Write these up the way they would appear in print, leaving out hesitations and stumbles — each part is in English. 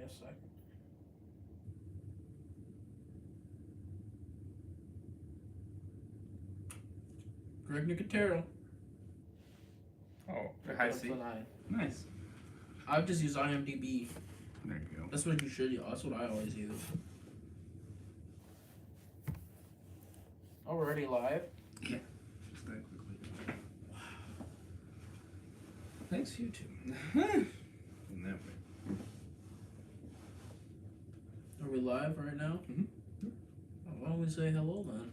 a second. Greg Nicotero. Oh, Picked high up C. tonight. Nice. I just use IMDb. There you go. That's what you should use. That's what I always use. Already live? Yeah. Just that quickly. Thanks, YouTube. In that way. Are we live right now? Mhm. Why don't we say hello then?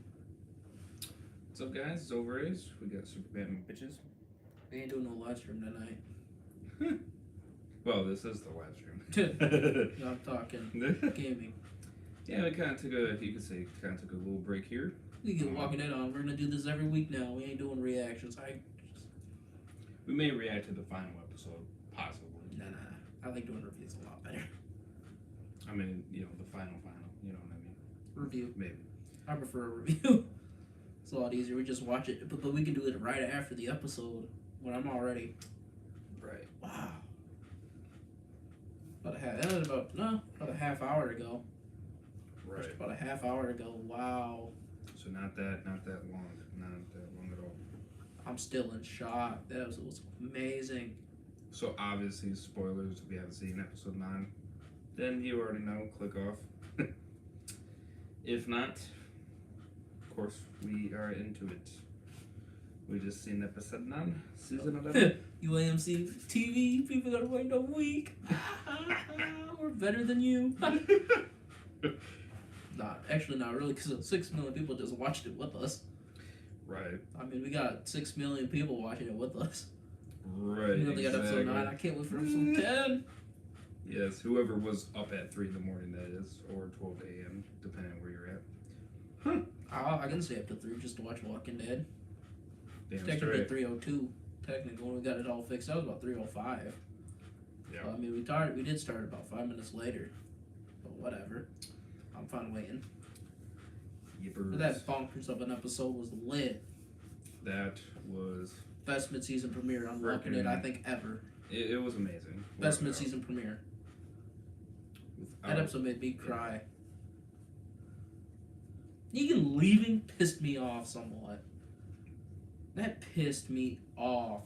What's up, guys? It's Over A's. We got Super Batman bitches. We ain't doing no live stream tonight. Well, this is the live stream. I'm talking gaming. Yeah, we kind of took a, you could say, kind of took a little break here. We get Walking Dead on. We're gonna do this every week now. We ain't doing reactions. We may react to the final episode, possibly. Nah. I like doing reviews a lot better. I mean, you know, the final, you know what I mean? Review. Maybe. I prefer a review. It's a lot easier. We just watch it, but we can do it right after the episode when I'm already. Right. Wow. That was about a half hour ago. Right. Just about a half hour ago. Wow. So not that long. Not that long at all. I'm still in shock. That was amazing. So obviously, spoilers, if you haven't seen episode 9, then you already know, click off. If not, of course, we are into it. We just seen episode 9, season 11. UAMC TV, people gotta wait a week. We're better than you. Actually not really, because 6 million people just watched it with us. Right. I mean, we got 6 million people watching it with us. Right. We only got episode 9. I can't wait for episode 10. Yes, whoever was up at 3 in the morning, that is, or 12 a.m., depending on where you're at. I can stay up to 3 just to watch Walking Dead. Damn Technically straight. 3:02. Technically, when we got it all fixed, that was about 3:05. Yeah. I mean, we did start about 5 minutes later, but whatever. I'm fine waiting. Yippers. But that bonkers of an episode was lit. That was... Best mid-season premiere on Walking Dead, I think, ever. It was amazing. Best mid-season premiere. That episode made me cry. Negan leaving pissed me off somewhat. That pissed me off.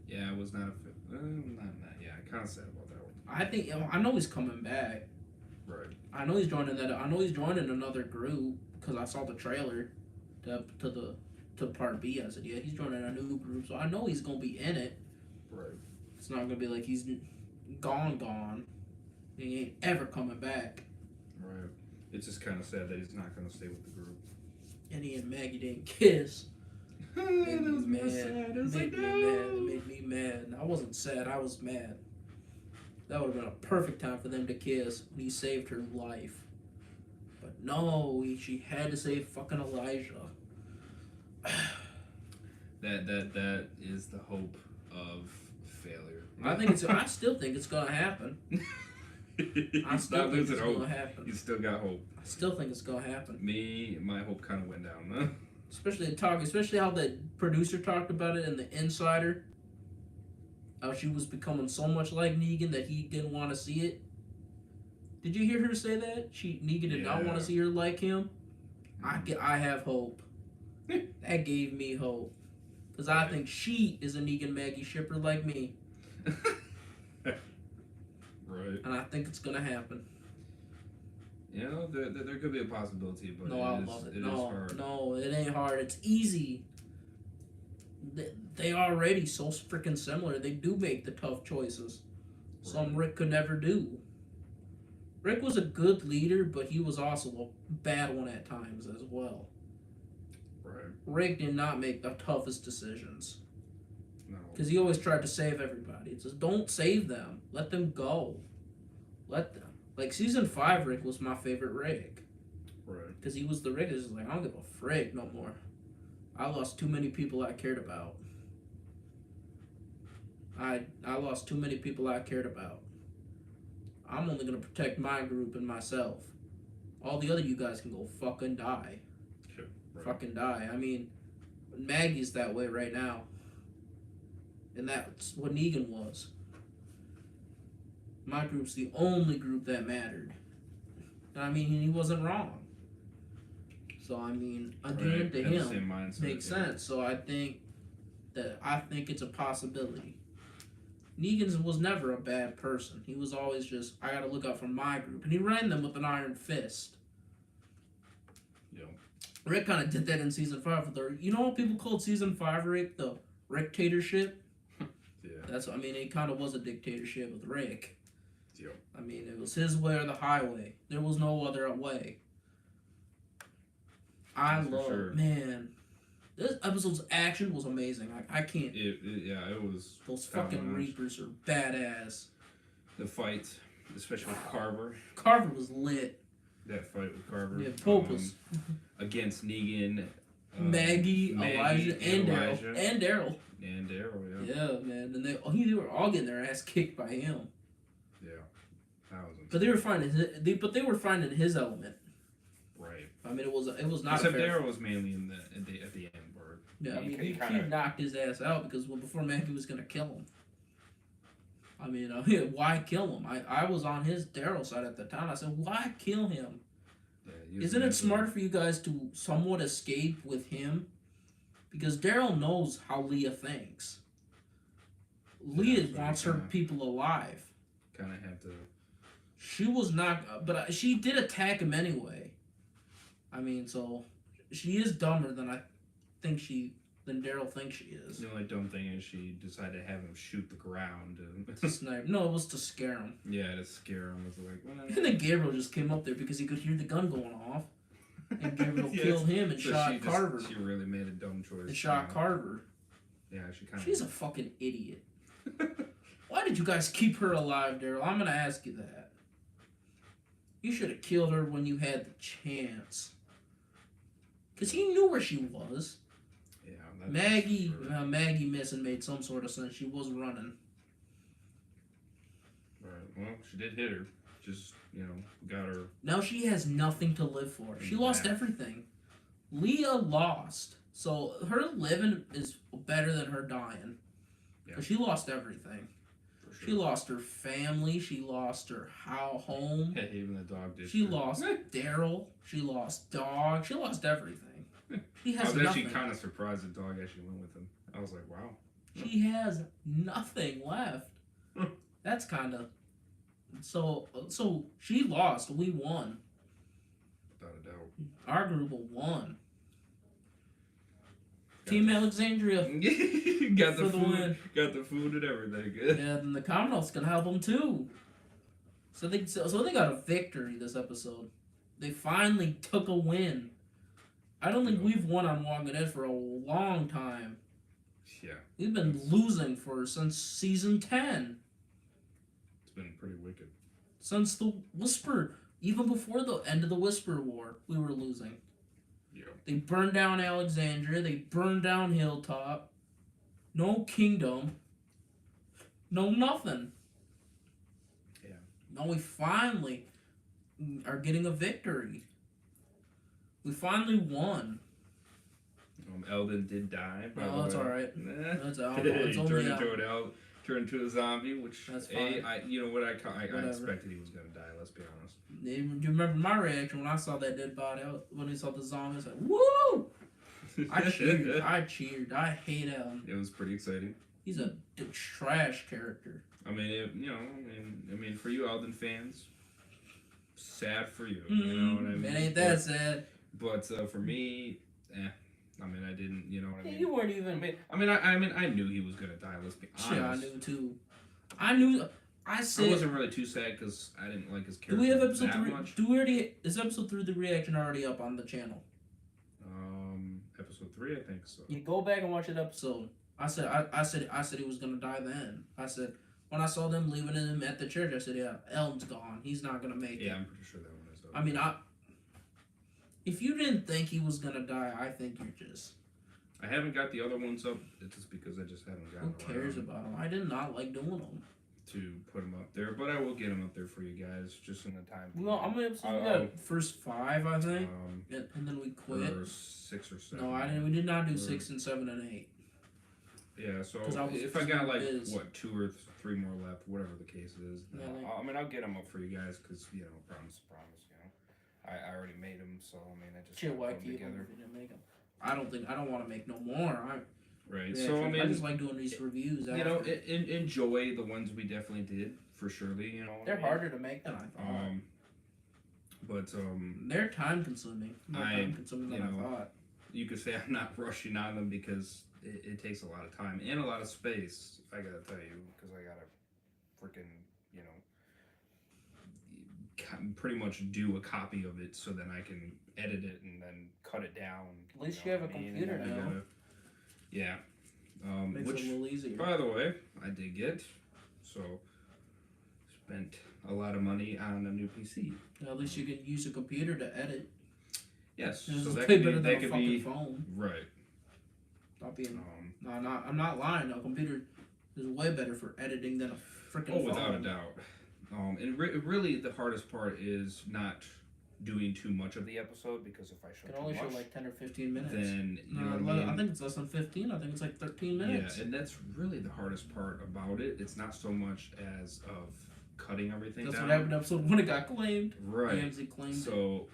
Yeah, I was not a fan. Yeah, kind of sad about that one. I know he's coming back. Right. I know he's joining another group because I saw the trailer to part B. I said, yeah, he's joining a new group, so I know he's gonna be in it. Right. It's not gonna be like he's gone. He ain't ever coming back. Right. It's just kind of sad that he's not gonna stay with the group. And he and Maggie didn't kiss. That Made me was mad. sad. I was Made like, me no. mad. It made me mad. I wasn't sad. I was mad. That would have been a perfect time for them to kiss when he saved her life. But no, she had to save fucking Elijah. That is the hope of failure. I still think it's gonna happen. I still think it's hope. gonna happen. You still got hope. I still think it's gonna happen. My hope kind of went down, huh? Especially how the producer talked about it in The Insider. How she was becoming so much like Negan that he didn't want to see it. Did you hear her say that? Negan did not want to see her like him. I have hope. That gave me hope. Because I think she is a Negan Maggie shipper like me. Right. And I think it's going to happen. You know, there could be a possibility, but No, I love it. It is hard. No, it ain't hard. It's easy. They already so freaking similar. They do make the tough choices. Some Rick could never do. Rick was a good leader, but he was also a bad one at times as well. Right. Rick did not make the toughest decisions. No. Because he always tried to save everybody. It says, don't save them. Let them go. Let them. Like, season 5 Rick was my favorite Rick. Right. Because he was the Rick that's like, I don't give a frick no more. I lost too many people I cared about. I lost too many people I cared about. I'm only going to protect my group and myself. All the other you guys can go fucking die. Sure. Right. Fucking die. I mean, Maggie's that way right now. And that's what Negan was. My group's the only group that mattered. And I mean, he wasn't wrong. So I mean, again, Right, to had the him, same mindset, makes yeah. sense. So I think it's a possibility. Negan was never a bad person. He was always just, I gotta look out for my group. And he ran them with an iron fist. Yep. Rick kind of did that in season 5 with the, you know what people called season 5, Rick? The Rick-tatorship? Yeah. That's, I mean, it kind of was a dictatorship with Rick. Yep. I mean, it was his way or the highway. There was no other way. That's for sure. Man, this episode's action was amazing. I can't. It was. Those fucking Reapers are badass. The fight, especially with Carver. Carver was lit. That fight with Carver. Yeah, Pope was against Negan, Maggie, Elijah, and Daryl. And Daryl, yeah. Yeah, man. And they were all getting their ass kicked by him. Yeah, that was. But they were finding his element. Right. I mean, it was not. Except Daryl was mainly at the end where. Yeah, I mean, he knocked his ass out because before Maggie was gonna kill him. I mean, why kill him? I was on his Daryl side at the time. I said, why kill him? Yeah, isn't it smart for you guys to somewhat escape with him? Because Daryl knows how Leah thinks. Leah wants her people alive. Kind of have to. She was not, but she did attack him anyway. I mean, so she is dumber than Daryl thinks she is. The only dumb thing is she decided to have him shoot the ground. To snipe. No, it was to scare him. Yeah, to scare him. It was like, well, and then Gabriel just came up there because he could hear the gun going off. And Gabriel killed him and shot Carver. She really made a dumb choice. And shot Carver. Yeah, She's a fucking idiot. Why did you guys keep her alive, Daryl? I'm gonna ask you that. You should have killed her when you had the chance. Because he knew where she was. Yeah, Maggie missing made some sort of sense. She was running. Right. Well, she did hit her. Just, got her. Now she has nothing to live for. She lost everything. Leah lost. So her living is better than her dying. Yeah. She lost everything. For sure. She lost her family. She lost her home. Yeah, even the dog did. She lost Daryl. She lost dog. She lost everything. She has nothing. I was actually kind of surprised the dog actually went with him. I was like, wow. She has nothing left. That's kind of... So she lost. We won. Without a doubt. Our group won. Team Alexandria got the food. Win. Got the food and everything. Yeah, and the Commonwealth's gonna help them too. So they got a victory this episode. They finally took a win. I don't think we've won on Walking Dead for a long time. Yeah. We've been losing since season 10. It's been pretty wicked. Since the Whisper, even before the end of the Whisper War, we were losing. Yeah. They burned down Alexandria. They burned down Hilltop. No kingdom. No nothing. Yeah. Now we finally are getting a victory. We finally won. Eldon did die. No, that's all right. That's all. He turned into a zombie, which that's fine. I expected he was gonna die. Let's be honest. Do you remember my reaction when I saw that dead body out? When he saw the zombie, I was like, "Woo!" I cheered. I hate Eldon. It was pretty exciting. He's a trash character. I mean, I mean, for you Eldon fans, sad for you. Mm-hmm. You know what I mean? It ain't that sad. But for me, I mean, I didn't. You know what I mean? You weren't even. I mean, I knew he was gonna die. Let's be honest. Yeah, I knew too. I wasn't really too sad because I didn't like his character. Do we have episode that 3? Much. Is episode 3 the reaction already up on the channel? Episode 3, I think so. You go back and watch that episode. I said he was gonna die then. I said when I saw them leaving him at the church, I said, yeah, Eldon's gone. He's not gonna make it. Yeah, I'm pretty sure that one is up. I mean, if you didn't think he was gonna die, I think you're just. I haven't got the other ones up. It's just because I just haven't gotten. Who cares about them? I did not like doing them. To put them up there, but I will get them up there for you guys just in the time. Well, I'm gonna got first 5, I think, and then we quit. Or 6 or 7. No, I didn't. We did not do 6 and 7 and 8. Yeah, so 'Cause I was if I just got like biz. what 2 or 3 more left, whatever the case is, Yeah, like- I'll get them up for you guys because promise, you know, I already made them, so I mean I just Shit, gotta why put 'em keep them together, if you didn't make them? I don't want to make no more. right? Yeah, So I mean, just like doing these reviews. you know, after. enjoy the ones we definitely did for surely. You know, what They're I mean? harder to make than I thought. But They're time consuming. More time consuming than I thought. you could say I'm not rushing on them because it takes a lot of time and a lot of space. I gotta tell you, because I gotta freaking pretty much do a copy of it so then I can edit it and then cut it down. At least you have a computer now. Yeah. Makes Which, it a little easier. by the way, I did get. So, spent a lot of money on a new PC. At least you can use a computer to edit. Yes. It's So way that could better be, than a fucking phone. right. Stop being. No, I'm not lying. A computer is way better for editing than a freaking phone. Oh, without a doubt. And really, the hardest part is not doing too much of the episode, because if I show You too can only much, show like 10 or 15 minutes. then you know No, what I mean. I think it's less than 15. I think it's like 13 minutes. Yeah, and that's really the hardest part about it. It's not so much as of cutting everything That's down. what happened in episode 1. It got claimed. Right. AMC claimed it. So,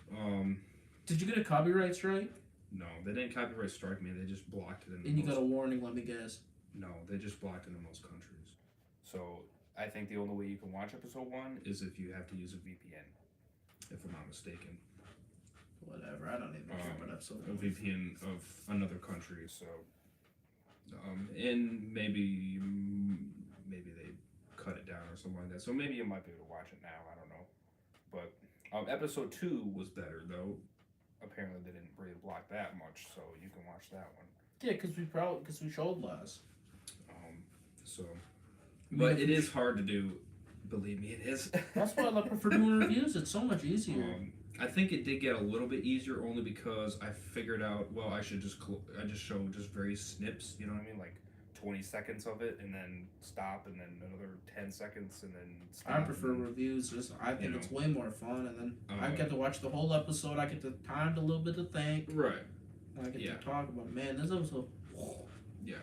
Did you get a copyright strike? no, they didn't copyright strike me. They just blocked it in. And you got a warning, let me guess. No, they just blocked it in most countries. So I think the only way you can watch episode 1 is if you have to use a VPN, if I'm not mistaken. Whatever, I don't even care about episode A 1. VPN of another country. So, and maybe they cut it down or something like that. So maybe you might be able to watch it now. I don't know. But episode 2 was better though. Apparently they didn't really block that much, so you can watch that one. Yeah, because we showed less. So, but it is hard to do. Believe me, it is. That's why I prefer doing reviews. It's so much easier. I think it did get a little bit easier only because I figured out, well, I should just I just show just very snips. You know what I mean, like 20 seconds of it, and then stop, and then another 10 seconds, and then stop. I prefer reviews. I think it's way more fun, and then I get to watch the whole episode. I get the time to a little bit to think. Right. And I get to talk about it. Man, this episode. Yeah.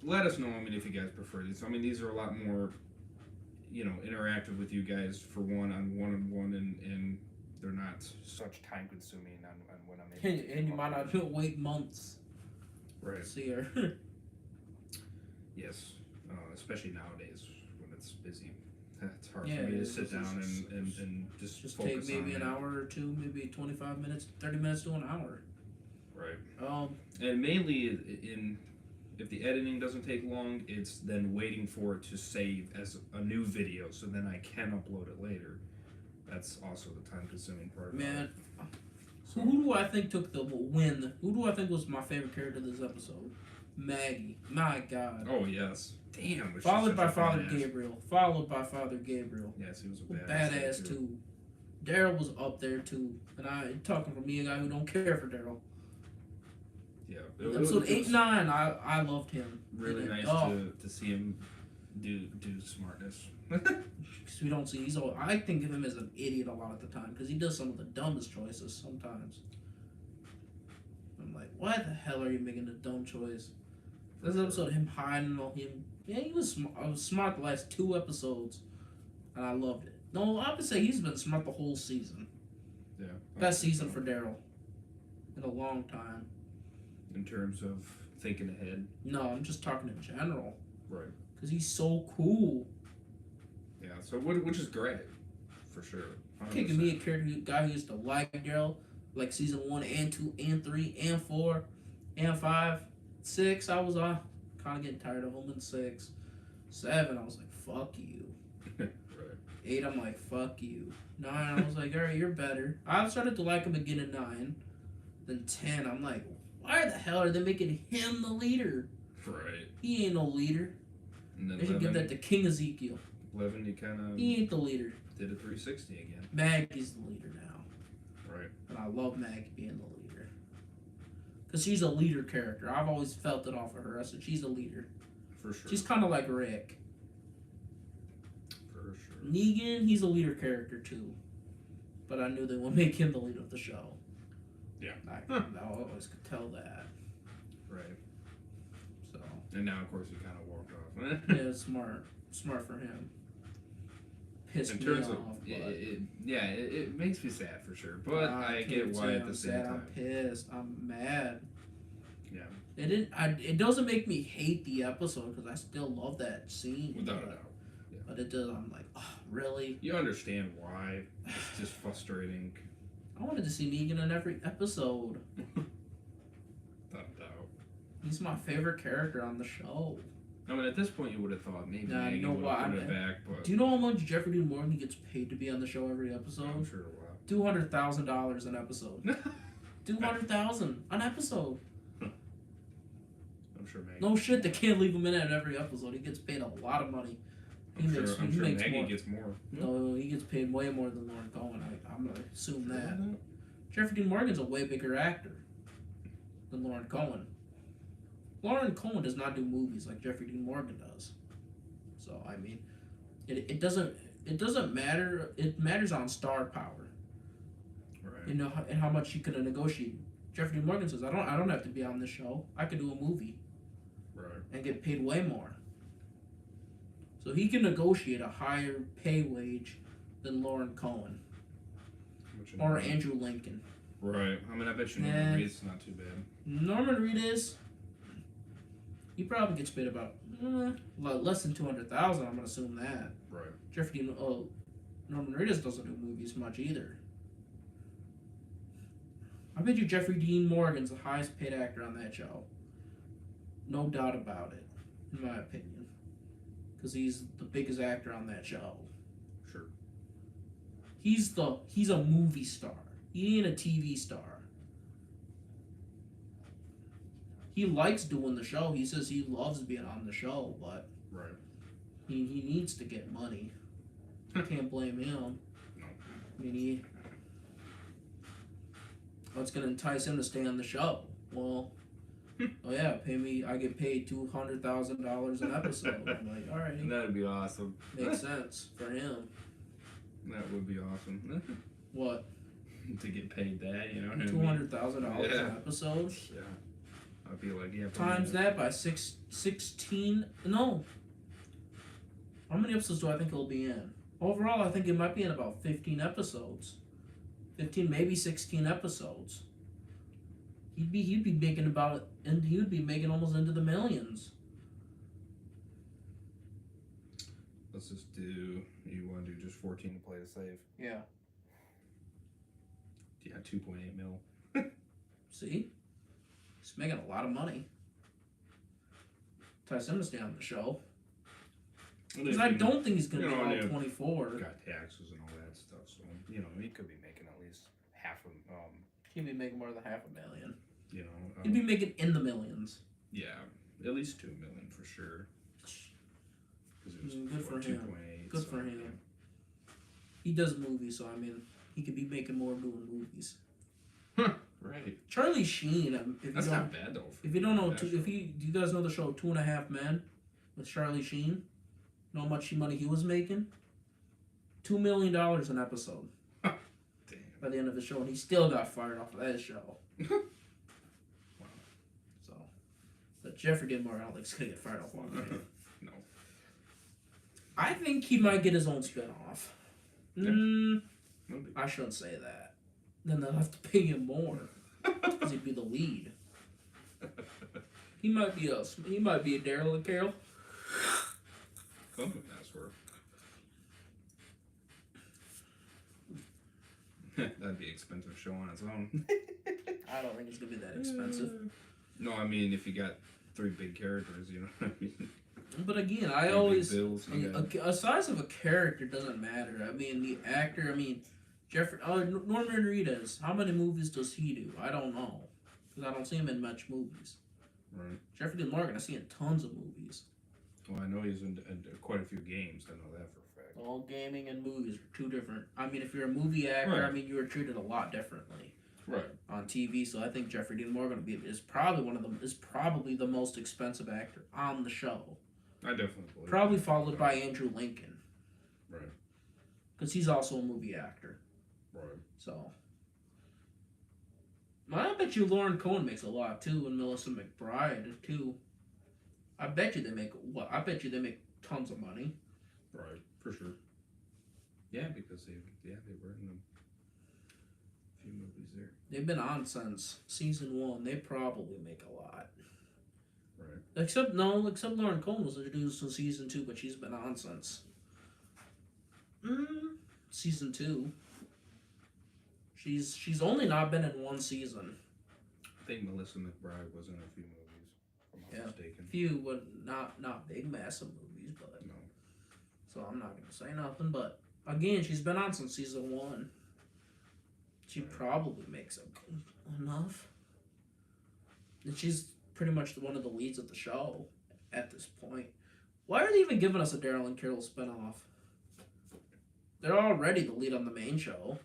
Let us know. I mean, if you guys prefer these. I mean, these are a lot more, interactive with you guys for one, and they're not such time consuming on when I'm able to. And you might not wait months. Right. To see her. Yes, especially nowadays when it's busy. It's hard Yeah, for me to it's sit down and just focus take maybe on an it. hour or two, maybe 25 minutes, 30 minutes to an hour. Right. And mainly if the editing doesn't take long, it's then waiting for it to save as a new video, so then I can upload it later. That's also the time-consuming part. Man, so who do I think took the win? Who do I think was my favorite character this episode? Maggie. My God. Oh yes. Damn. was she Followed such by a Father badass. Gabriel. Followed by Father Gabriel. Yes, he was a Badass character. too. Daryl was up there too, and I talking from me, a guy who don't care for Daryl. Yeah. Episode 8 and 9, I loved him. Really And then, nice to see him do smartness. Because we don't see, I think of him as an idiot a lot of the time, because he does some of the dumbest choices sometimes. I'm like, why the hell are you making a dumb choice? This episode, him hiding on him. Yeah, he was smart the last 2 episodes, and I loved it. No, I would say he's been smart the whole season. Yeah. Best season for Daryl in a long time. In terms of thinking ahead. No, I'm just talking in general. Right. Because he's so cool. Yeah, so which is great, for sure. 100%. Kicking me a guy who used to like Daryl, like season 1 and 2 and 3 and 4 and 5, 6. I was kind of getting tired of him in 6. 7, I was like, fuck you. Right. 8, I'm like, fuck you. 9, I was like, alright, you're better. I started to like him again at 9. Then 10, I'm like, why the hell are they making him the leader? Right. He ain't no leader. And then They should give that to King Ezekiel. 11, you kind of He ain't the leader. did a 360 again. Maggie's the leader now. Right. And I love Maggie being the leader. Because she's a leader character. I've always felt it off of her. I said she's a leader. For sure. She's kind of like Rick. For sure. Negan, he's a leader character too. But I knew they would make him the leader of the show. Yeah. I always could tell that. Right. So. And now, of course, he kind of walked off. Yeah, smart for him. Pissed In me terms off. of, But it makes me sad for sure. But I get why at the same sad. time. I'm pissed. I'm mad. Yeah. It doesn't make me hate the episode because I still love that scene. Without a doubt. Yeah. But it does. I'm like, oh, really? You understand why. It's just frustrating. I wanted to see Negan in every episode. Without a doubt. He's my favorite character on the show. I mean, at this point, you would have thought maybe Nah, you Negan know would what? have put it back, but Do you know how much Jeffrey Dean Morgan gets paid to be on the show every episode? I'm sure a lot. $200,000 an episode. $200,000 an episode. I'm sure Maggie. No shit, they can't leave him in at every episode. He gets paid a lot of money. I'm sure makes Maggie more. gets more. No, he gets paid way more than Lauren Cohen. I'm gonna assume that. Jeffrey Dean Morgan's a way bigger actor than Lauren Cohen. Lauren Cohen does not do movies like Jeffrey Dean Morgan does. So I mean, it doesn't matter. It matters on star power. Right. You know, and how much you could negotiate. Jeffrey Dean Morgan says, I don't have to be on this show. I could do a movie. Right. And get paid way more. So he can negotiate a higher pay wage than Lauren Cohen or Andrew Lincoln. Right. I mean, I bet you Norman Reedus not too bad. Norman Reedus, he probably gets paid about less than $200,000. I'm gonna assume that. Right. Norman Reedus doesn't do movies much either. I bet you Jeffrey Dean Morgan's the highest paid actor on that show. No doubt about it, in my opinion. Because he's the biggest actor on that show. Sure. He's a movie star. He ain't a TV star. He likes doing the show. He says he loves being on the show, but right. he needs to get money. I can't blame him. No. I mean, what's going to entice him to stay on the show? Well, oh yeah, pay me. I get paid $200,000 an episode. I'm like, all right, That'd be awesome. makes sense for him. That would be awesome. What? To get paid that, you know what I mean? $200,000 an episode. Yeah. I'd be like, yeah. Times that by 16. No. How many episodes do I think it'll be in? Overall, I think it might be in about 15 episodes. 15, maybe 16 episodes. He'd be making about, and he would be making almost into the millions. Let's just do. You want to do just 14 to play it safe? Yeah. Yeah, 2.8 mil. See, he's making a lot of money. Ties him to stay on the show. Because I don't think he's going to be all 24. Got taxes and all that stuff, so you know he could be making at least half of. He'd be making more than $500,000. You know. He'd be making in the millions. Yeah, at least 2 million for sure. Because it was Good for him. 2.8. Good for him. He does movies, so I mean, he could be making more doing movies. Right. Charlie Sheen. That's not bad though. If you don't know, do you guys know the show 2.5 Men with Charlie Sheen? Know how much money he was making? $2 million an episode. Damn. By the end of the show, and he still got fired off of that show. Wow. So, but Jeffrey Dean Morgan, I don't think he's gonna get fired off on that. No. I think he might get his own spinoff. I shouldn't say that. Then they'll have to pay him more because he'd be the lead. He might be a Daryl and Carol. Something that's worth. That'd be expensive show on its own. I don't think it's gonna be that expensive. No, I mean if you got 3 big characters, you know what I mean. But again, a size of a character doesn't matter. I mean, the actor. I mean, Norman Reedus. How many movies does he do? I don't know, because I don't see him in much movies. Right. Jeffrey Dean Morgan, I see in tons of movies. Well, I know he's in quite a few games. I know that for a fact. All gaming and movies are two different. I mean, if you're a movie actor, Right. I mean, you are treated a lot differently. Right. On TV, so I think Jeffrey Dean Morgan is probably the most expensive actor on the show. I definitely believe. Probably followed by Andrew Lincoln. Right. Because he's also a movie actor. Right. So. I bet you Lauren Cohen makes a lot too, and Melissa McBride too. I bet you they make what? I bet you they make tons of money. Right, for sure. Yeah, because they were in a few movies there. They've been on since season 1. They probably make a lot. Right. Except Lauren Cohen was introduced in season 2, but she's been on since season 2. She's only not been in one season. I think Melissa McBride was in a few movies, if I'm not mistaken. Few, but not big, massive movies. But No. so I'm not gonna say nothing. But again, she's been on since season 1. She probably makes enough. And she's pretty much one of the leads of the show at this point. Why are they even giving us a Daryl and Carol spinoff? They're already the lead on the main show.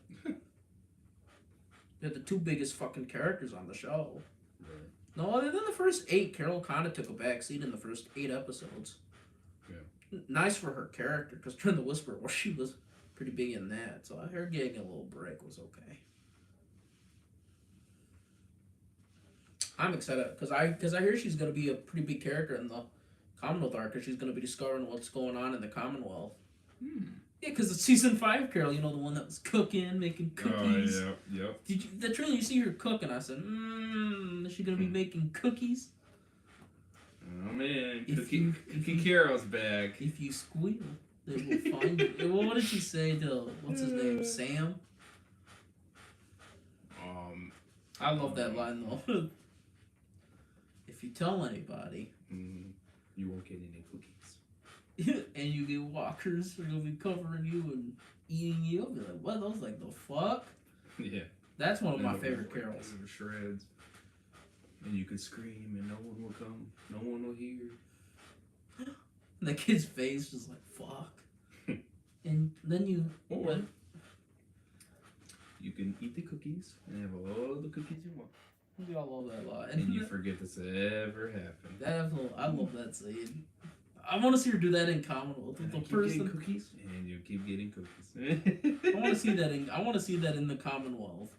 They're the 2 biggest fucking characters on the show. Right. No, other than the first 8, Carol kind of took a back seat in the first 8 episodes. Yeah. Nice for her character, because during the Whisper War, she was pretty big in that. So her getting a little break was okay. I'm excited because I hear she's gonna be a pretty big character in the Commonwealth arc, because she's gonna be discovering what's going on in the Commonwealth. Yeah, because it's season 5, Carol. You know, the one that was cooking, making cookies. Oh, yep. Did you? The trailer, you see her cooking. I said, is she gonna be making cookies? Oh man, If Cookie Carol's back. If you squeal, they will find you. Well, what did she say to what's his name, Sam? I love that line though. If you tell anybody, you won't get any cookies. and you get walkers, they're gonna be covering you and eating you. I'll be like, what? I was like, the fuck? Yeah. That's one of my favorite carols. Shreds. And you could scream and no one will come. No one will hear. And the kid's face is like, fuck. And then you... Or you can eat the cookies and have all the cookies you want. We all love that line. And you forget this ever happened. I love that scene. I want to see her do that in Commonwealth with the person. Cookies, and you keep getting cookies. I want to see that in. I want to see that in the Commonwealth,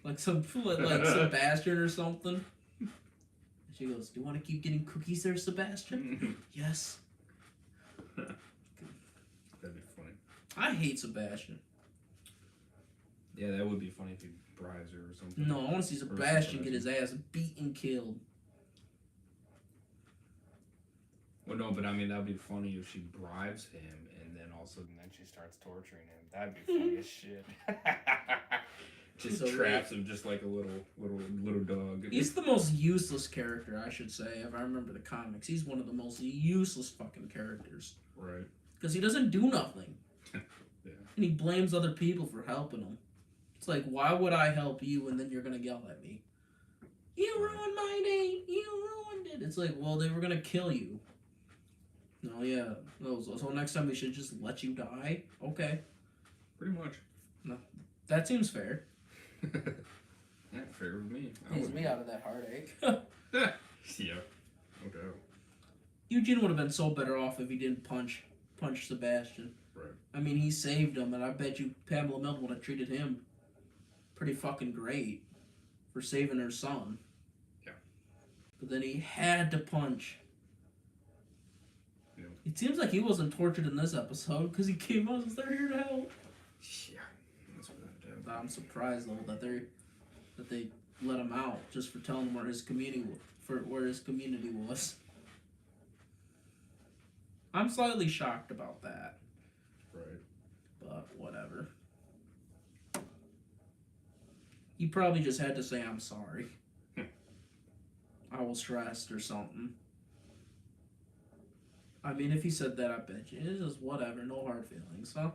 like like Sebastian or something. And she goes, "Do you want to keep getting cookies there, Sebastian?" Yes. That'd be funny. I hate Sebastian. Yeah, that would be funny if he bribes her or something. No, I want to see Sebastian get his ass beat and killed. Well, no, but I mean, that'd be funny if she bribes him and then all of a sudden then she starts torturing him. That'd be funny as shit. Just So traps him just like a little dog. He's the most useless character, I should say, if I remember the comics. He's one of the most useless fucking characters. Right. Because he doesn't do nothing. Yeah. And he blames other people for helping him. It's like, why would I help you and then you're going to yell at me? You ruined my day. You ruined it. It's like, well, they were going to kill you. No, yeah. So next time we should just let you die? Okay. Pretty much. No, that seems fair. Yeah, fair with me. Takes me out of that heartache. Yeah, no doubt. Eugene would have been so better off if he didn't punch Sebastian. Right. I mean, he saved him, and I bet you Pamela Milton would have treated him pretty fucking great for saving her son. Yeah. But then he had to punch. Yeah. It seems like he wasn't tortured in this episode because he came out and said, "They're here to help." Yeah, that's what I do. But I'm surprised though that they let him out just for telling him where his community was. I'm slightly shocked about that. Right. But whatever. He probably just had to say, "I'm sorry. I was stressed," or something. I mean, if he said that, I bet you. It's just whatever, no hard feelings, huh?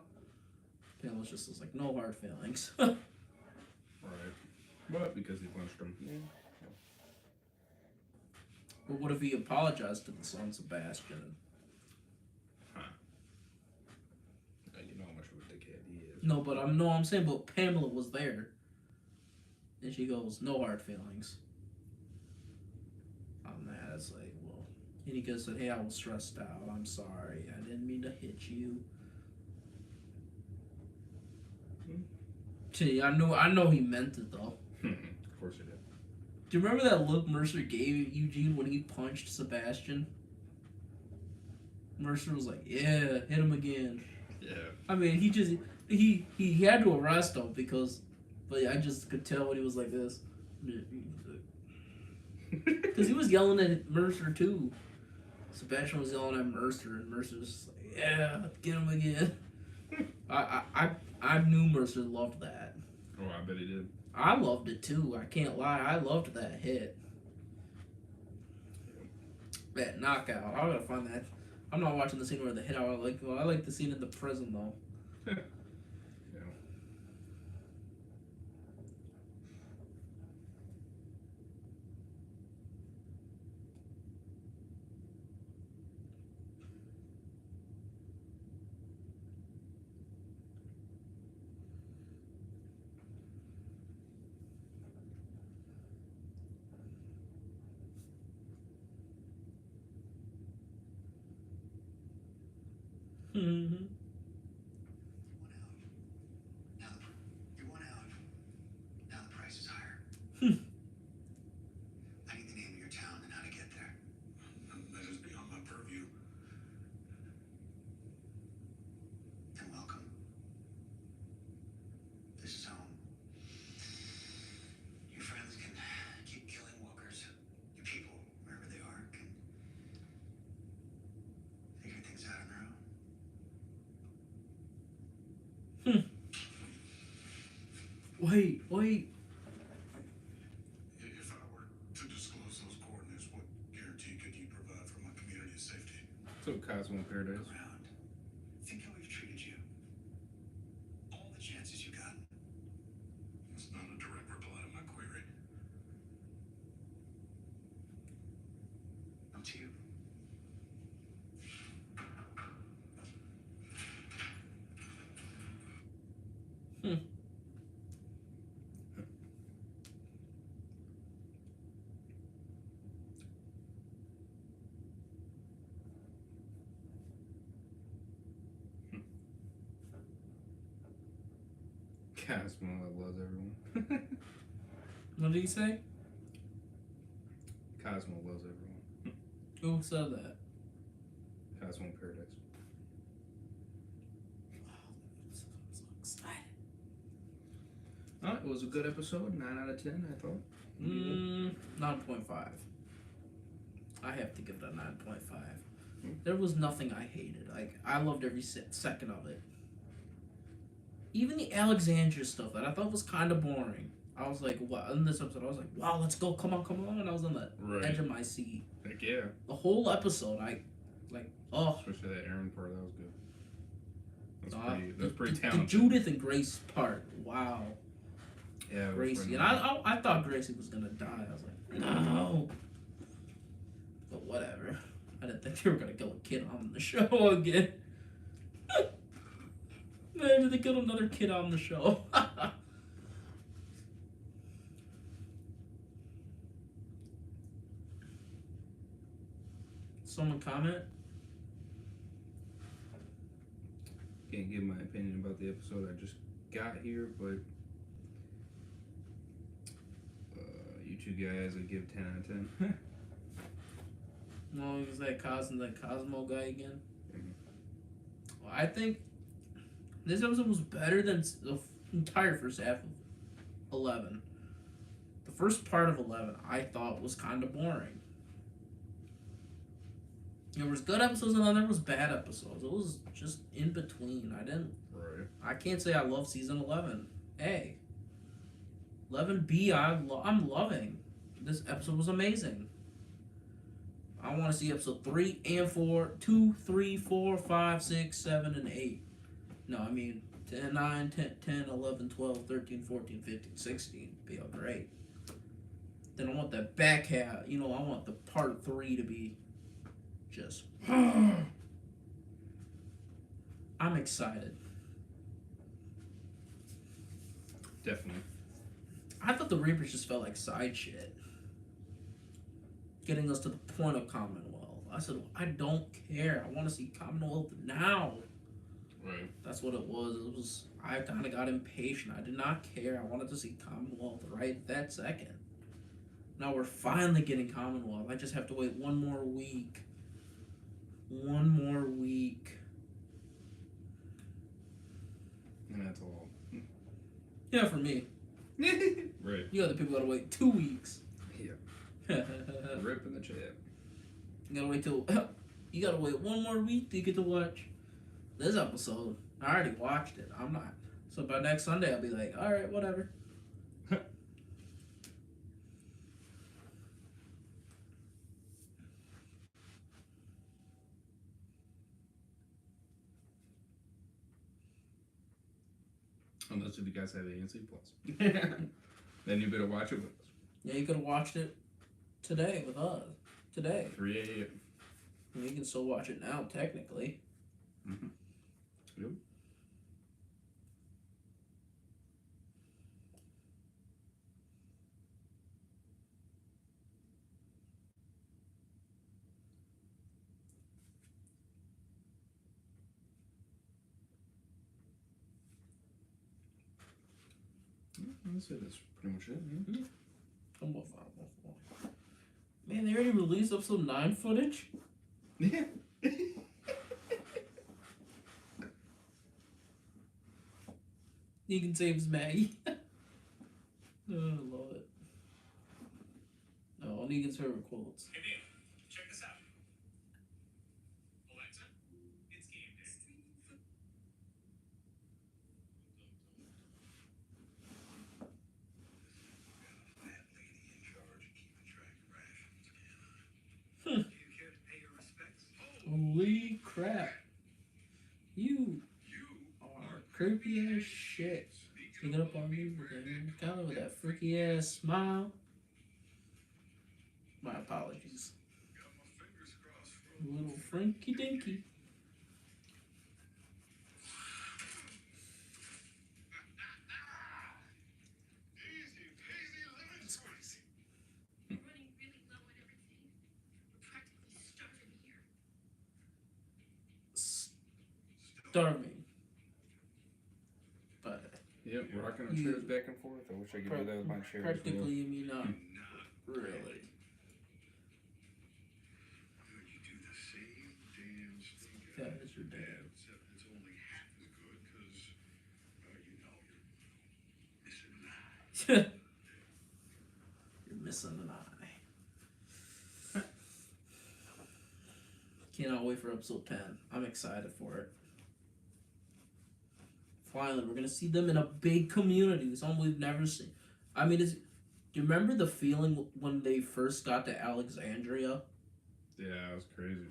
Pamela's just was like, no hard feelings. Right. But because he punched him. Yeah. But what if he apologized to the son, Sebastian? You know how much of a dickhead he is. No, but I'm saying, but Pamela was there. And she goes, no hard feelings. On that, it's like, well, and he goes, hey, I was stressed out. I'm sorry. I didn't mean to hit you. Gee, I know he meant it though. Of course he did. Do you remember that look Mercer gave Eugene when he punched Sebastian? Mercer was like, "Yeah, hit him again." Yeah. I mean, he had to arrest him because, but I just could tell when he was like this, because he was yelling at Mercer too. Sebastian was yelling at Mercer, and Mercer was just like, "Yeah, get him again." I knew Mercer loved that. Oh, I bet he did. I loved it too. I can't lie. I loved that hit. That knockout. I gotta find that. I'm not watching the scene where the hit out. I like the scene in the prison though. Yeah. Mm-hmm. You want out. Now the price is higher. I need the name of your town and how to get there. That is beyond my purview. Then welcome. This is home. Your friends can keep killing walkers. Your people, wherever they are, can figure things out on their own. Wait. If I were to disclose those coordinates, what guarantee could you provide for my community's safety? So Cosmo in Paradise. Around. Think how we've treated you. All the chances you got. That's not a direct reply to my query. Up to you. Cosmo loves everyone. What did he say? Cosmo loves everyone. Who said that? Cosmo in Paradise. I'm so excited. It was a good episode. 9 out of 10, I thought. 9.5. I have to give it a 9.5. There was nothing I hated. Like, I loved every second of it. Even the Alexandria stuff that I thought was kind of boring. I was like, wow, in this episode, I was like, wow, let's go, come on. And I was on the edge of my seat. Heck yeah. The whole episode, Especially that Aaron part, that was good. That's pretty the talented. Judith and Grace part, wow. Yeah, Gracie. And I thought Gracie was going to die. I was like, no. But whatever. I didn't think they were going to kill a kid on the show again. Imagine they killed another kid on the show. Someone comment? Can't give my opinion about the episode I just got here, but you two guys, I give 10 out of 10. No, is that Cosmo guy again? Mhm. Well, I think this episode was better than the entire first half of 11. The first part of 11 I thought was kind of boring. There was good episodes and then there was bad episodes. It was just in between. Right. I can't say I love season 11. Hey, 11B, I'm loving. This episode was amazing. I want to see episode 3 and 4, 2, 3, 4, 5, 6, 7, and 8. No, I mean 10, 9, 10, 11, 12, 13, 14, 15, 16. Be all great. Then I want that back half. I want the part 3 to be just. I'm excited. Definitely. I thought the Reapers just felt like side shit. Getting us to the point of Commonwealth. I said, I don't care. I want to see Commonwealth now. Right. That's what it was. I kind of got impatient. I did not care. I wanted to see Commonwealth right that second. Now we're finally getting Commonwealth. I just have to wait one more week. One more week. And that's all. Yeah, for me. Right. You other people gotta wait 2 weeks. Yeah. You Rip in the chat. gotta wait till. You gotta wait one more week to get to watch this episode. I already watched it. I'm not. So by next Sunday, I'll be like, alright, whatever. Unless if you guys have ANC Plus. Then you better watch it with us. Yeah, you could have watched it today with us. Today. 3 a.m. You can still watch it now, technically. Mm-hmm. Yep. I'd say that's pretty much it. Yeah. Come on, man, they already released episode 9 footage? Yeah. Negan saves Maggie. Oh, I love it. Oh, Negan's favorite quotes. Hey, Neil, check this out. Alexa, it's game day. That lady in charge of keeping track of rations, can I? Do you care to pay your respects? Holy crap. You You are creepy as shit. Sneaking up on me with that, kind of with that freaky ass smile. My apologies. got my fingers crossed for Little Frankie Dinky. easy peasy lemon squeezy. We're running really low on everything. We're practically starving here. Starving. But Yep, rocking our You- chairs back and forth. I wish I could do that with my chair. as well. practically, you mean not Not really. You do the same damn thing. That is your dad. Except it's only half as good because, you know, you're missing an eye. You're missing an eye. Cannot wait for episode 10. I'm excited for it. Finally, we're gonna see them in a big community. Something we've never seen. I mean, do you remember the feeling when they first got to Alexandria? Yeah, it was crazy.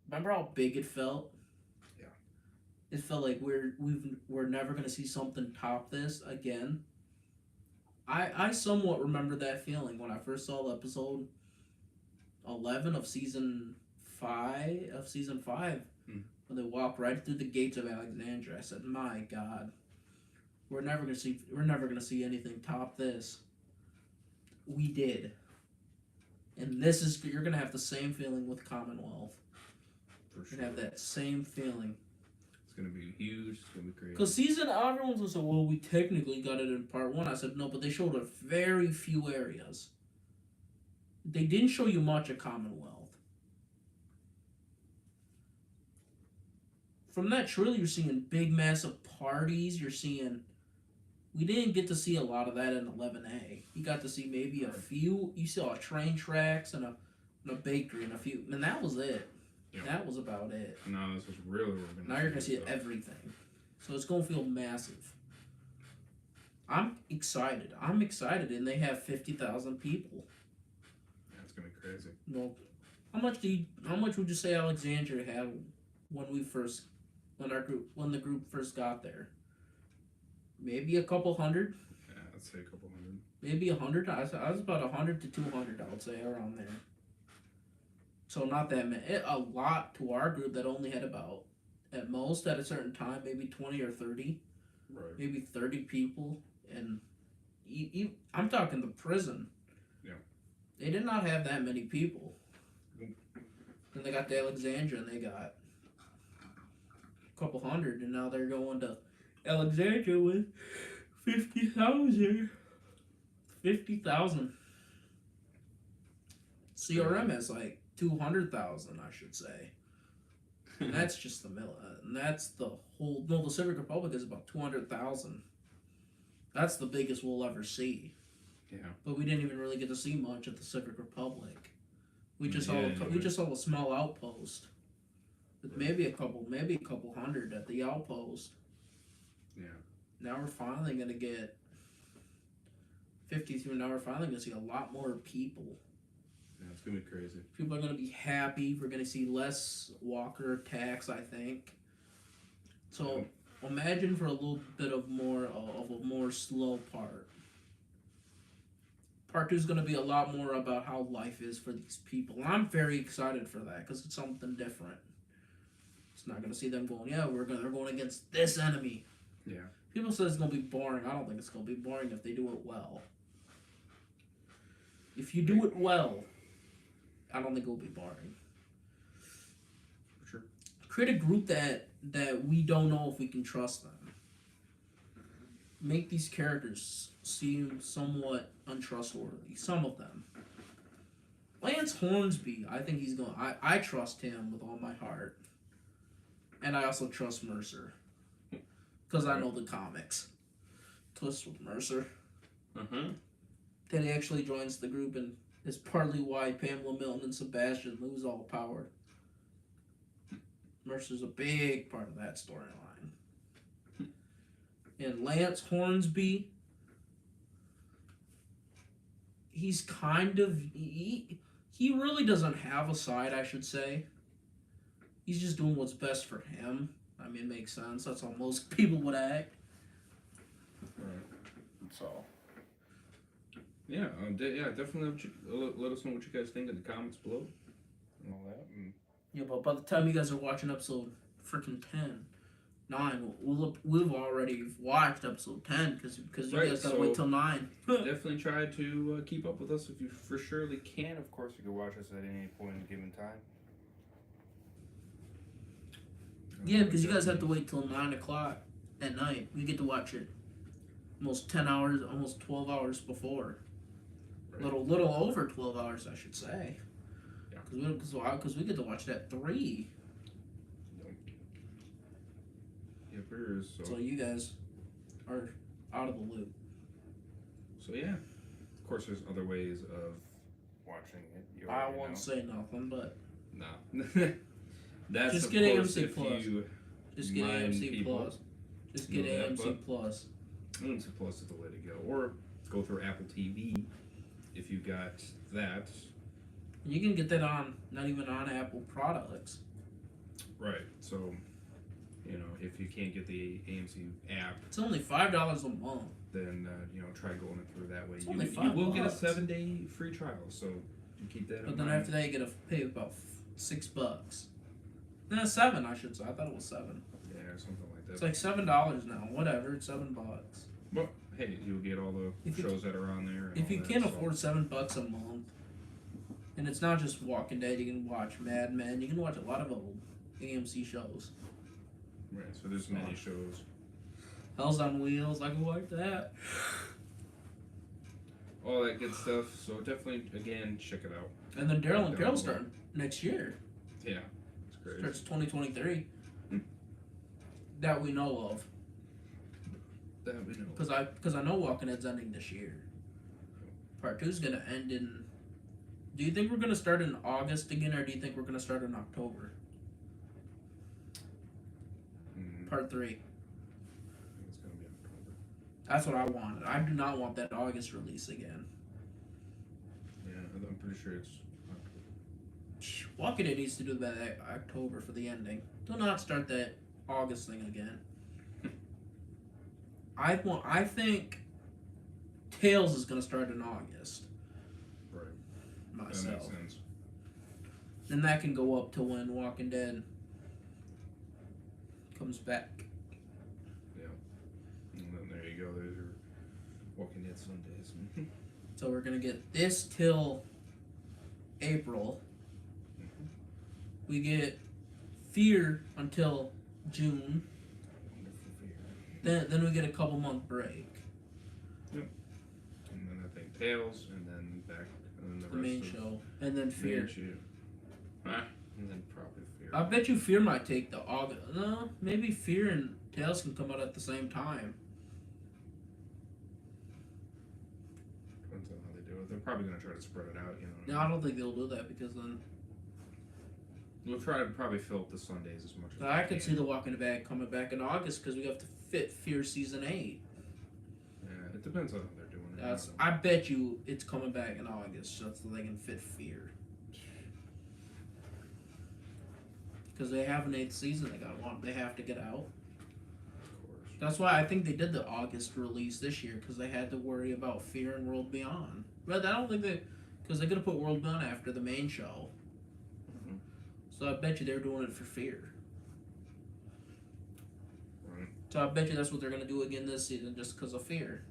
Remember how big it felt? Yeah. It felt like we're never gonna see something top this again. I somewhat remember that feeling when I first saw episode 11 of season 5. When they walked right through the gates of Alexandria. I said, "My God, we're never gonna see anything top this." We did, and you're gonna have the same feeling with Commonwealth. For You're sure. gonna have that same feeling. It's gonna be huge. It's gonna be crazy. Because everyone was like, "Well, we technically got it in part 1." I said, "No, but they showed a very few areas. They didn't show you much of Commonwealth." From that trailer, you're seeing big, massive parties. We didn't get to see a lot of that in 11A. You got to see maybe a few. You saw train tracks and a bakery and a few, and that was it. Yeah. That was about it. No, this was really what we're gonna. Now you're gonna see stuff. everything, so it's gonna feel massive. I'm excited. And they have 50,000 people. Yeah, it's gonna be crazy. Well, how much would you say Alexandria had when the group first got there? Maybe a couple hundred, Yeah, I'd say a couple hundred. maybe 100. I was about 100 to 200. I would say around there. So not that many. A lot to our group that only had about, at most at a certain time, maybe 20 or 30, Right. maybe 30 people, and I'm talking the prison. Yeah. They did not have that many people. Nope. Then they got to Alexandria and they got a couple hundred, and now they're going to Alexandria with 50,000. 50,000. CRM has like 200,000, I should say. And that's just the mill. And that's the whole. No, the Civic Republic is about 200,000. That's the biggest we'll ever see. Yeah. But we didn't even really get to see much at the Civic Republic. We just Yeah, saw anyway. a small outpost. With maybe a couple hundred at the outpost. Yeah. Now we're finally gonna get 53. Now we're finally gonna see a lot more people. Yeah, it's gonna be crazy. People are gonna be happy. We're gonna see less walker attacks, I think. So imagine for a little bit of a more slow part. Part 2 is gonna be a lot more about how life is for these people. And I'm very excited for that because it's something different. It's not gonna see them going, yeah, they're going against this enemy. Yeah. People say it's gonna be boring. I don't think it's gonna be boring if they do it well. If you do it well, I don't think it'll be boring. For sure. Create a group that we don't know if we can trust them. Make these characters seem somewhat untrustworthy. Some of them. Lance Hornsby, I think he's going. I trust him with all my heart, and I also trust Mercer because I know the comics. Twist with Mercer. Then he actually joins the group and is partly why Pamela Milton and Sebastian lose all power. Mercer's a big part of that storyline. And Lance Hornsby, he's kind of he really doesn't have a side, I should say. He's just doing what's best for him. I mean, it makes sense. That's how most people would act. Right. So. Yeah. Definitely let us know what you guys think in the comments below and all that. And Yeah, but by the time you guys are watching episode freaking 9, we've already watched episode 10 because you Right, guys gotta so- wait till 9. definitely try to keep up with us if you for surely can. Of course, you can watch us at any point in given time. Yeah, because you guys have to wait till 9 o'clock at night. We get to watch it almost 10 hours, almost 12 hours before. Right. Little over 12 hours, I should say. Yeah. Because we get to watch it at 3. Yippers. So you guys are out of the loop. So yeah, of course, there's other ways of watching it. You I already won't know. say nothing, but No. That's Just of get course AMC if Plus. you just get mind AMC people. Plus. Just get know that, AMC but- Plus. AMC Plus is the way to go, or go through Apple TV if you got that. You can get that on, not even on Apple products. Right. So, if you can't get the AMC app, It's only $5 a month. then try going it through that way. It's You, only you will get a $5. 7-day free trial, so you keep that in But then mind. after that, you gotta pay about $6. No, 7, I should say. I thought it was 7. Yeah, or something like that. It's like $7 now. Whatever, it's $7. Well, hey, you'll get all the If you- shows that are on there. And If all you that, can't so- afford $7 a month, and it's not just Walking Dead, you can watch Mad Men. You can watch a lot of old AMC shows. Right, so there's many shows. Hell's on Wheels. I can watch that. All that good stuff. So definitely, again, check it out. And then Daryl and Down Carol below. start next year. Yeah, it's great. Starts 2023. Hmm. That we know of. That we know. Because I know Walking Dead's ending this year. Part 2 is gonna end in. Do you think we're gonna start in August again, or do you think we're gonna start in October? Part 3. I think it's gonna be October. That's what I wanted. I do not want that August release again. Yeah, I'm pretty sure it's October. Walking Dead needs to do that October for the ending. Do not start that August thing again. I think Tales is gonna start in August. Right. That makes Myself. sense. Then that can go up to when Walking Dead comes back. And then there you go. There's your Walking Dead Sundays. So we're gonna get this till April. We get Fear until June. Wonderful Fear. Then we get a couple month break. And then I think Tales, and then back, and then The main rest of show. And then main Fear. show. And then probably Fear. I bet you Fear might take the August. No, maybe Fear and Tales can come out at the same time. Depends on how they do it. They're probably gonna try to spread it out, you know. No, I don't think they'll do that because then We'll try to probably fill up the Sundays as much as I we could can. see The Walking Dead coming back in August because we have to fit Fear season 8. Yeah, it depends on how they're doing it. That's. I bet you it's coming back in August just so they can fit Fear. Because they have an 8th season they have to get out. Of course. That's why I think they did the August release this year because they had to worry about Fear and World Beyond. But I don't think because they're gonna put World Beyond after the main show. Mhm. So I bet you they're doing it for Fear. Right. So I bet you that's what they're gonna do again this season just because of Fear.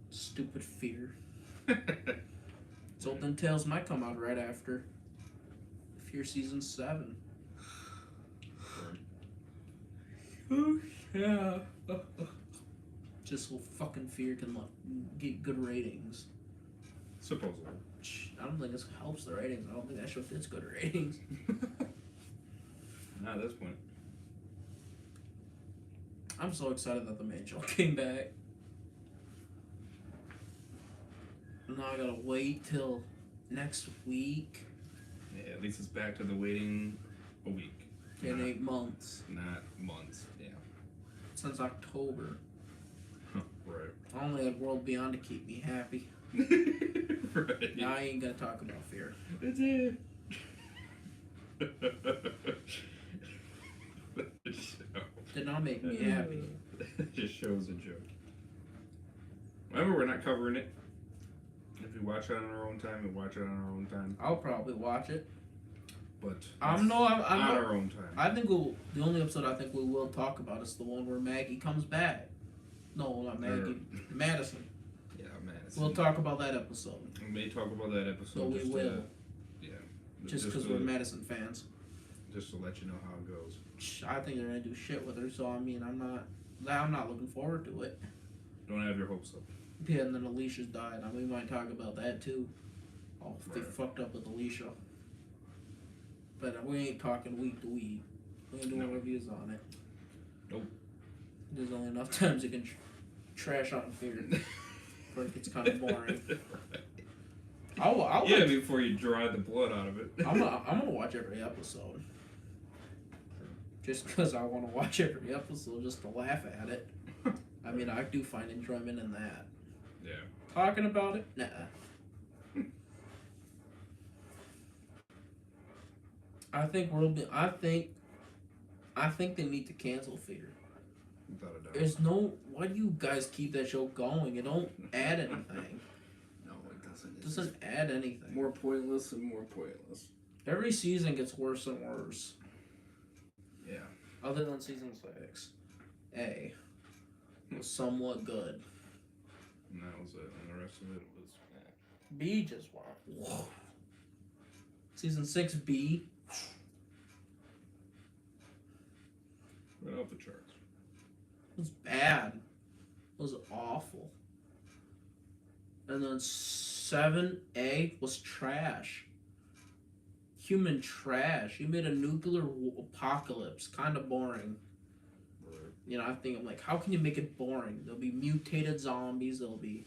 Stupid Fear. So then Tales might come out right after Fear season 7. Oh yeah. Just so fucking Fear can get good ratings. Supposedly. I don't think this helps the ratings. I don't think that show gets good ratings. Not at this point. I'm so excited that the main show came back. Now I gotta wait till next week Yeah, at least it's back to the waiting a week. in Not- 8 months Not months. Yeah. since October. Right. I only had World Beyond to keep me happy. Right. Now I ain't gonna talk about Fear. That's it. Did not make me happy. That just shows a joke. Remember, we're not covering it. If we watch it on our own time, we watch it on our own time. I'll probably watch it. But I'm on not. our own time. I think the only episode I think we will talk about is the one where Maggie comes back. No, not Maggie. Madison. Yeah, man. We'll talk about that episode. We may talk about that episode. So we just will. Yeah. Just because to- we're Madison fans. Just to let you know how it goes. I think they're gonna do shit with her. So I mean, I'm not looking forward to it. Don't have your hopes up. Yeah, and then Alicia's died. We might talk about that too. Oh, they Right. fucked up with Alicia. But we ain't talking week to week. We ain't doing No. reviews on it. Nope. There's only enough times you can trash on Fear. But it gets kind of boring. I'll Yeah, watch- before you dry the blood out of it. I'm gonna watch every episode. Just because I want to watch every episode just to laugh at it. I mean, I do find enjoyment in that. Yeah. Talking about it? Nah. I think they need to cancel Fear. Without a doubt. There's no. Why do you guys keep that show going? It don't add anything. No, it doesn't. It It's doesn't add anything. more pointless and more pointless. Every season gets worse and worse. Yeah. Other than season 6. A. Was somewhat good. And that was it. And the rest of it was. B just went. Whoa. Season 6B. Right off the charts. Was bad. Was awful. And then 7A was trash. Human trash. You made a nuclear apocalypse. Kind of boring. Right. You know, I'm like, how can you make it boring? There'll be mutated zombies. There'll be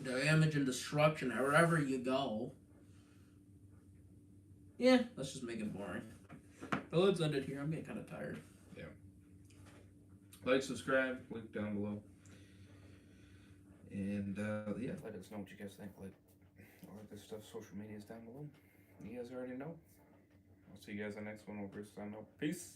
damage and destruction wherever you go. Yeah, let's just make it boring. But let's end it here. I'm getting kind of tired. Like, subscribe, link down below. And, yeah, let us know what you guys think. Like, all of this stuff, social media is down below. You guys already know. I'll see you guys on the next one. Over. Sign up. Peace.